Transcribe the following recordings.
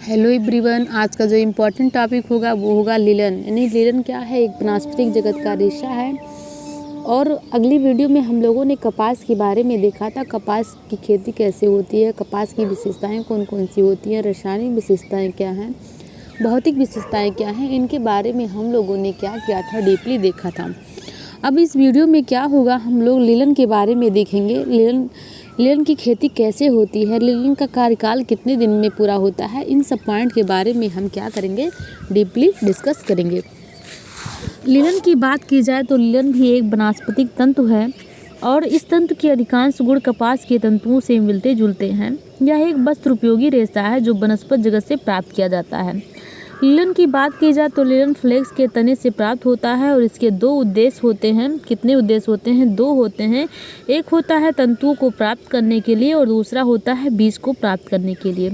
Hello everyone, आज का जो इम्पोर्टेंट टॉपिक होगा वो होगा लिलन। यानी लिलन क्या है? एक वनस्पतिक जगत का रेशा है। और अगली वीडियो में हम लोगों ने कपास के बारे में देखा था, कपास की खेती कैसे होती है, कपास की विशेषताएं कौन कौन सी होती हैं, रासायनिक विशेषताएं क्या हैं, भौतिक विशेषताएं क्या हैं, इनके बारे में हम लोगों ने क्या किया था, डीपली देखा था। अब इस वीडियो में क्या होगा, हम लोग लिलन के बारे में देखेंगे। लिलन की खेती कैसे होती है, लिलन का कार्यकाल कितने दिन में पूरा होता है, इन सब पॉइंट के बारे में हम क्या करेंगे, डीपली डिस्कस करेंगे। लिलन की बात की जाए तो लिलन भी एक वनस्पतिक तंतु है और इस तंतु के अधिकांश गुण कपास के तंतुओं से मिलते जुलते हैं। यह एक वस्त्र उपयोगी रेशा है जो वनस्पत जगत से प्राप्त किया जाता है। लिलन की बात की जाए तो लिलन फ्लेक्स के तने से प्राप्त होता है और इसके दो उद्देश्य होते हैं। कितने उद्देश्य होते हैं? दो होते हैं। एक होता है तंतुओं को प्राप्त करने के लिए और दूसरा होता है बीज को प्राप्त करने के लिए।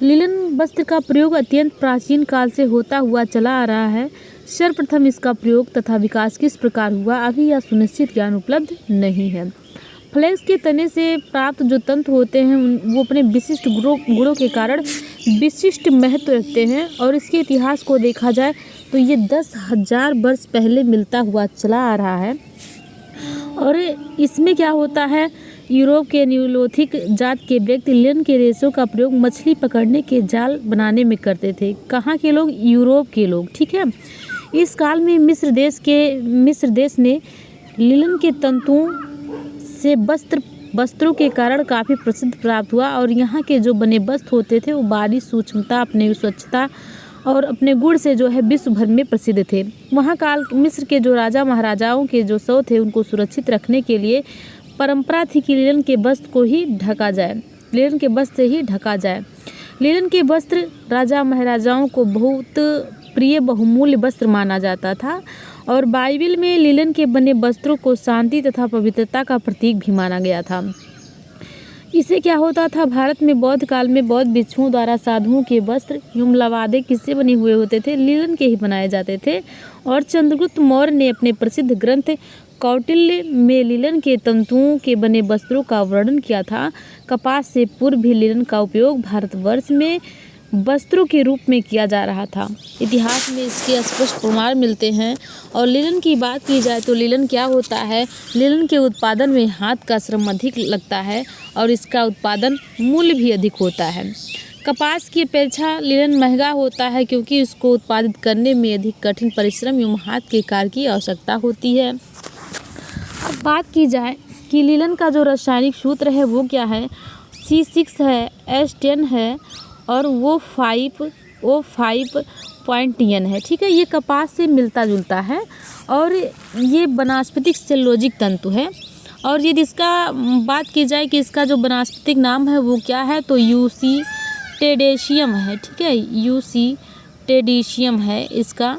लिलन वस्त्र का प्रयोग अत्यंत प्राचीन काल से होता हुआ चला आ रहा है। सर्वप्रथम इसका प्रयोग तथा विकास किस प्रकार हुआ, अभी यह सुनिश्चित ज्ञान उपलब्ध नहीं है। फ्लेक्स के तने से प्राप्त जो तंतु होते हैं वो अपने विशिष्ट गुणों के कारण विशिष्ट महत्व रखते हैं और इसके इतिहास को देखा जाए तो ये 10,000 वर्ष पहले मिलता हुआ चला आ रहा है। और इसमें क्या होता है, यूरोप के न्यूलोथिक जात के व्यक्ति लिलन के रेशों का प्रयोग मछली पकड़ने के जाल बनाने में करते थे। कहाँ के लोग? यूरोप के लोग। ठीक है। इस काल में मिस्र देश ने लिलन के तंतुओं से वस्त्रों के कारण काफ़ी प्रसिद्ध प्राप्त हुआ और यहाँ के जो बने वस्त्र होते थे वो बारीक सूक्ष्मता, अपने स्वच्छता और अपने गुण से जो है विश्व भर में प्रसिद्ध थे। वहाँ काल मिस्र के जो राजा महाराजाओं के जो शव थे उनको सुरक्षित रखने के लिए परंपरा थी कि लिलन के वस्त्र को ही ढका जाए, लिलन के वस्त्र से ही ढका जाए। लिलन के वस्त्र राजा महाराजाओं को बहुत प्रिय बहुमूल्य वस्त्र माना जाता था और बाइबल में लिलन के बने वस्त्रों को शांति तथा पवित्रता का प्रतीक भी माना गया था। इससे क्या होता था, भारत में बौद्ध काल में बौद्ध भिक्षुओं द्वारा साधुओं के वस्त्र युमलावादे किससे बने हुए होते थे? लिलन के ही बनाए जाते थे। और चंद्रगुप्त मौर्य ने अपने प्रसिद्ध ग्रंथ कौटिल्य में लिलन के तंतुओं के बने वस्त्रों का वर्णन किया था। कपास से पूर्व भी लिलन का उपयोग भारतवर्ष में वस्त्रों के रूप में किया जा रहा था। इतिहास में इसके स्पष्ट प्रमाण मिलते हैं। और लिलन की बात की जाए तो लिलन क्या होता है, लिलन के उत्पादन में हाथ का श्रम अधिक लगता है और इसका उत्पादन मूल्य भी अधिक होता है। कपास की अपेक्षा लिलन महंगा होता है क्योंकि इसको उत्पादित करने में अधिक कठिन परिश्रम एवं हाथ के कार्य की आवश्यकता होती है। अब बात की जाए कि लिलन का जो रासायनिक सूत्र है वो क्या है, C6 है, S10 है और वो 5.10 है। ठीक है। ये कपास से मिलता जुलता है और ये वनस्पतिक सेलुलोजिक तंतु है। और यदि इसका बात की जाए कि इसका जो वनस्पतिक नाम है वो क्या है, तो यूसी टेडेशियम है। ठीक है। यूसी टेडेशियम है इसका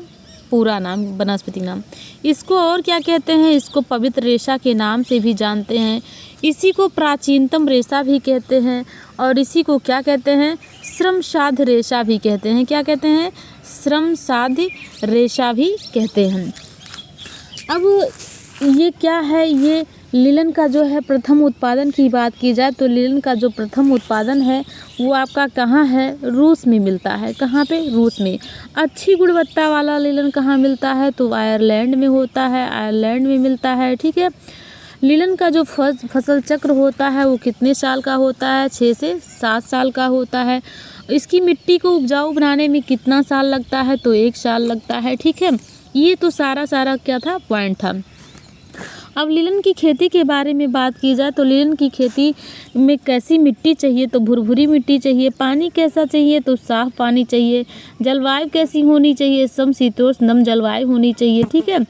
पूरा नाम, वनस्पतिक नाम। इसको और क्या कहते हैं? इसको पवित्र रेशा के नाम से भी जानते हैं। इसी को प्राचीनतम रेशा भी कहते हैं और इसी को क्या कहते हैं? श्रमसाध्य रेशा भी कहते हैं। क्या कहते हैं? श्रमसाध्य रेशा भी कहते हैं। अब ये क्या है, ये लिलन का जो है प्रथम उत्पादन की बात की जाए तो लिलन का जो प्रथम उत्पादन है वो आपका कहाँ है? रूस में मिलता है। कहाँ पे? रूस में। अच्छी गुणवत्ता वाला लिलन कहाँ मिलता है? तो आयरलैंड में होता है, आयरलैंड में मिलता है। ठीक है। लिलन का जो फसल चक्र होता है वो कितने साल का होता है? 6 से 7 साल का होता है। इसकी मिट्टी को उपजाऊ बनाने में कितना साल लगता है? तो 1 साल लगता है। ठीक है। ये तो सारा क्या था, पॉइंट था। अब लिलन की खेती के बारे में बात की जाए तो लिलन की खेती में कैसी मिट्टी चाहिए? तो भुरभुरी मिट्टी चाहिए। पानी कैसा चाहिए? तो साफ पानी चाहिए। जलवायु कैसी होनी चाहिए? समशीतोष्ण नम जलवायु होनी चाहिए। ठीक है।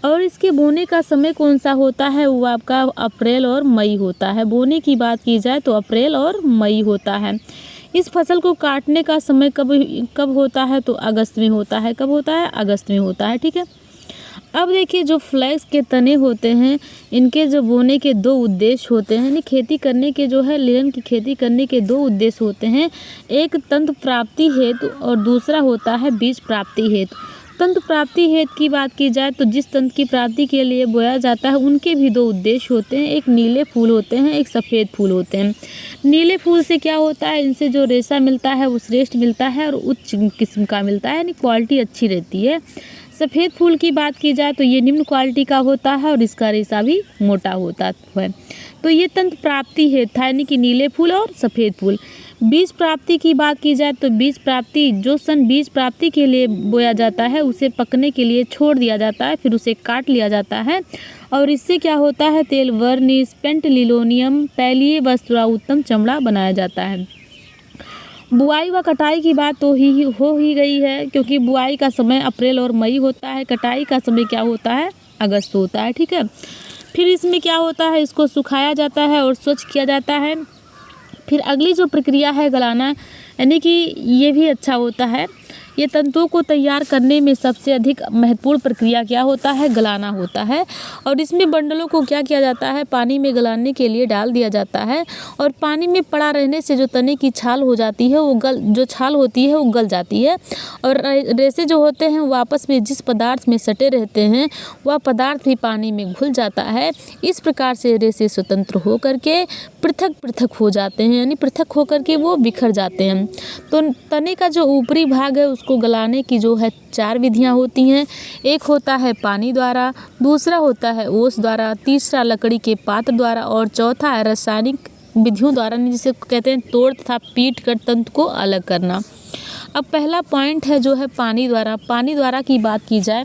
और इसके बोने का समय कौन सा होता है? वो आपका अप्रैल और मई होता है। बोने की बात की जाए तो अप्रैल और मई होता है। इस फसल को काटने का समय कब होता है? तो अगस्त में होता है। कब होता है? अगस्त में होता है। ठीक है। अब देखिए, जो फ्लैक्स के तने होते हैं इनके जो बोने के 2 उद्देश्य होते हैं। यानी खेती करने के जो है लिलन की खेती करने के 2 उद्देश्य होते हैं। एक तंतु प्राप्ति हेतु और दूसरा होता है बीज प्राप्ति हेतु। तंतु प्राप्ति हेतु की बात की जाए तो जिस तंतु की प्राप्ति के लिए बोया जाता है उनके भी दो उद्देश्य होते हैं, एक नीले फूल होते हैं, एक सफ़ेद फूल होते हैं। नीले फूल से क्या होता है, इनसे जो रेशा मिलता है वो श्रेष्ठ मिलता है और उच्च किस्म का मिलता है, यानी क्वालिटी अच्छी रहती है। सफ़ेद फूल की बात की जाए तो ये निम्न क्वालिटी का होता है और इसका रेशा भी मोटा होता है। तो ये तंतु प्राप्ति है यानी कि नीले फूल और सफ़ेद फूल। बीज प्राप्ति की बात की जाए तो बीज प्राप्ति जो सन बीज प्राप्ति के लिए बोया जाता है उसे पकने के लिए छोड़ दिया जाता है, फिर उसे काट लिया जाता है और इससे क्या होता है, तेल, वर्निश, पेंटलिलोनियम, तैलीय वस्त्र, उत्तम चमड़ा बनाया जाता है। बुआई व कटाई की बात तो हो ही गई है, क्योंकि बुआई का समय अप्रैल और मई होता है, कटाई का समय क्या होता है, अगस्त होता है। ठीक है, फिर इसमें क्या होता है, इसको सुखाया जाता है और स्वच्छ किया जाता है। फिर अगली जो प्रक्रिया है गलाना, यानी कि ये भी अच्छा होता है। ये तंतुओं को तैयार करने में सबसे अधिक महत्वपूर्ण प्रक्रिया क्या होता है, गलाना होता है। और इसमें बंडलों को क्या किया जाता है, पानी में गलाने के लिए डाल दिया जाता है और पानी में पड़ा रहने से जो तने की छाल हो जाती है वो छाल होती है वो गल जाती है और रेशे जो होते हैं वो आपस में जिस पदार्थ में सटे रहते हैं वह पदार्थ भी पानी में घुल जाता है। इस प्रकार से रेशे स्वतंत्र होकर के पृथक पृथक हो जाते हैं, यानी पृथक होकर के वो बिखर जाते हैं। तो तने का जो ऊपरी भाग है उसको गलाने की जो है 4 विधियां होती हैं। एक होता है पानी द्वारा, दूसरा होता है ओस द्वारा, तीसरा लकड़ी के पात्र द्वारा और चौथा है रासायनिक विधियों द्वारा, जिसे कहते हैं तोड़ तथा पीट कर तंतु को अलग करना। अब पहला पॉइंट है जो है पानी द्वारा। पानी द्वारा की बात की जाए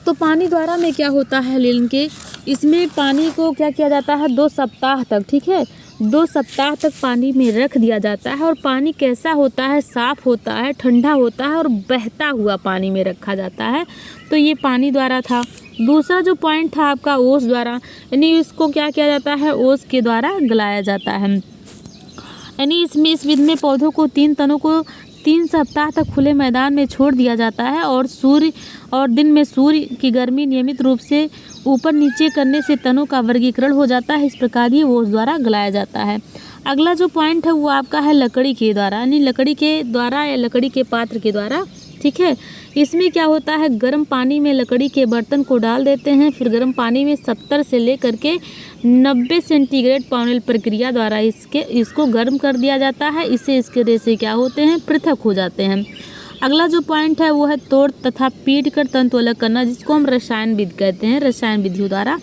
तो पानी द्वारा में क्या होता है लीलन के, इसमें पानी को क्या किया जाता है 2 सप्ताह तक, ठीक है, 2 सप्ताह तक पानी में रख दिया जाता है। और पानी कैसा होता है, साफ़ होता है, ठंडा होता है और बहता हुआ पानी में रखा जाता है। तो ये पानी द्वारा था। दूसरा जो पॉइंट था आपका ओस द्वारा, यानी इसको क्या किया जाता है, ओस के द्वारा गलाया जाता है। यानी इस विधि में पौधों को 3 तनों को 3 सप्ताह तक खुले मैदान में छोड़ दिया जाता है और दिन में सूर्य की गर्मी नियमित रूप से ऊपर नीचे करने से तनों का वर्गीकरण हो जाता है। इस प्रकार ये ओस द्वारा गलाया जाता है। अगला जो पॉइंट है वो आपका है लकड़ी के द्वारा, यानी लकड़ी के द्वारा या लकड़ी के पात्र के द्वारा। ठीक है, इसमें क्या होता है, गर्म पानी में लकड़ी के बर्तन को डाल देते हैं, फिर गर्म पानी में 70 से लेकर के 90 सेंटीग्रेड पाउनल प्रक्रिया द्वारा इसको गर्म कर दिया जाता है। इससे इसके रेशे क्या होते हैं, पृथक हो जाते हैं। अगला जो पॉइंट है वो है तोड़ तथा पीट कर तंतु अलग करना, जिसको हम रसायन विधि कहते हैं, रसायन विधियों द्वारा।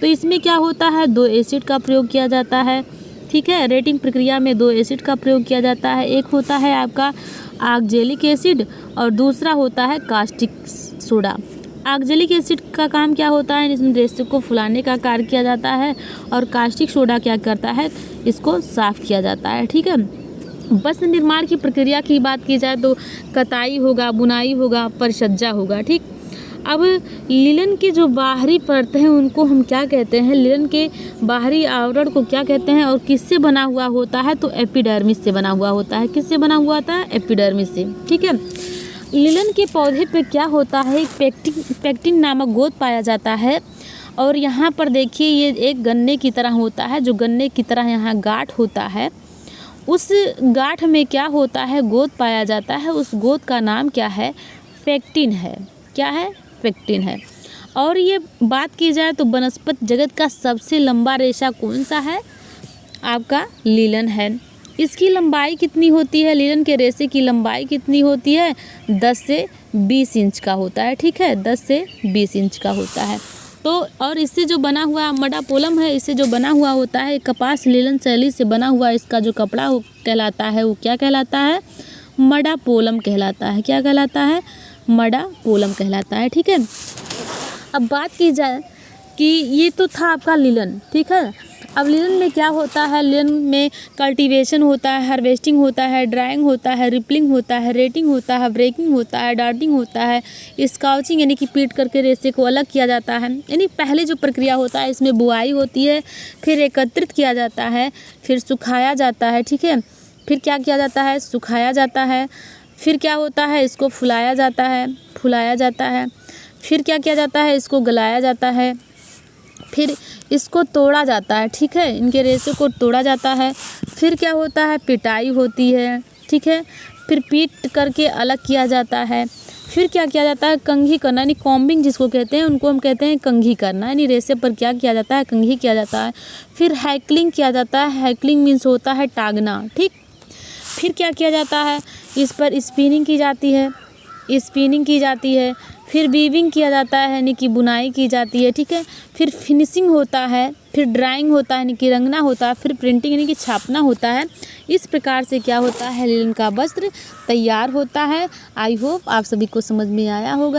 तो इसमें क्या होता है, 2 एसिड का प्रयोग किया जाता है। ठीक है, रेटिंग प्रक्रिया में 2 एसिड का प्रयोग किया जाता है। एक होता है आपका ऑक्जेलिक एसिड और दूसरा होता है कास्टिक सोडा। ऑक्जेलिक एसिड का काम क्या होता है, इसमें रेशे को फुलाने का कार्य किया जाता है और कास्टिक सोडा क्या करता है, इसको साफ किया जाता है। ठीक है, वस्त्र निर्माण की प्रक्रिया की बात की जाए तो कताई होगा, बुनाई होगा, परिसज्जा होगा। ठीक, अब लिनन की जो बाहरी परत हैं उनको हम क्या कहते हैं, लिनन के बाहरी आवरण को क्या कहते हैं और किससे बना हुआ होता है, तो एपिडर्मिस से बना हुआ होता है। किससे बना हुआ होता है, एपिडर्मिस से। ठीक है, लिनन के पौधे पे क्या होता है, पेक्टिन नामक गोद पाया जाता है और यहाँ पर देखिए ये एक गन्ने की तरह होता है, जो गन्ने की तरह यहाँ गांठ होता है। उस गांठ में क्या होता है, गोद पाया जाता है। उस गोद का नाम क्या है, पेक्टिन है। क्या है, पेक्टिन है। और ये बात की जाए तो वनस्पति जगत का सबसे लंबा रेशा कौन सा है, आपका लीलन है। इसकी लंबाई कितनी होती है, लीलन के रेशे की लंबाई कितनी होती है, 10 से 20 इंच का होता है। ठीक है, 10 से 20 इंच का होता है। तो और इससे जो बना हुआ मडापोलम है, इससे जो बना हुआ होता है, कपास लीलन शैली से बना हुआ इसका जो कपड़ा कहलाता है वो क्या कहलाता है, मडापोलम कहलाता है। क्या कहलाता है, मडापोलम कहलाता है। ठीक है, अब बात की जाए कि ये तो था आपका लीलन। ठीक है, अब लिनन में क्या होता है, लिनन में कल्टीवेशन होता है, हार्वेस्टिंग होता है, ड्राइंग होता है, रिपलिंग होता है, रेटिंग होता है, ब्रेकिंग होता है, डार्टिंग होता है, स्काउचिंग यानी कि पीट करके रेशे को अलग किया जाता है। यानी पहले जो प्रक्रिया होता है इसमें बुआई होती है, फिर एकत्रित किया जाता है, फिर सुखाया जाता है। ठीक है, फिर क्या किया जाता है, सुखाया जाता है, फिर क्या होता है, इसको फुलाया जाता है, फिर क्या किया जाता है, इसको गलाया जाता है, फिर इसको तोड़ा जाता है। ठीक है, इनके रेशे को तोड़ा जाता है, फिर क्या होता है, पिटाई होती है। ठीक है, फिर पीट करके अलग किया जाता है, फिर क्या किया जाता है, कंघी करना, यानी कॉम्बिंग जिसको कहते हैं, उनको हम कहते हैं कंघी करना, यानी रेशे पर क्या किया जाता है, कंघी किया जाता है। फिर हैकलिंग किया जाता है, हैकलिंग मीन्स होता है टांगना, ठीक। फिर क्या किया जाता है, इस पर स्पिनिंग की जाती है, स्पिनिंग की जाती है। फिर वीविंग किया जाता है, यानी कि बुनाई की जाती है, ठीक है। फिर फिनिशिंग होता है, फिर ड्राइंग होता है, यानी कि रंगना होता है, फिर प्रिंटिंग यानी कि छापना होता है। इस प्रकार से क्या होता है, लिनन का वस्त्र तैयार होता है। आई होप आप सभी को समझ में आया होगा।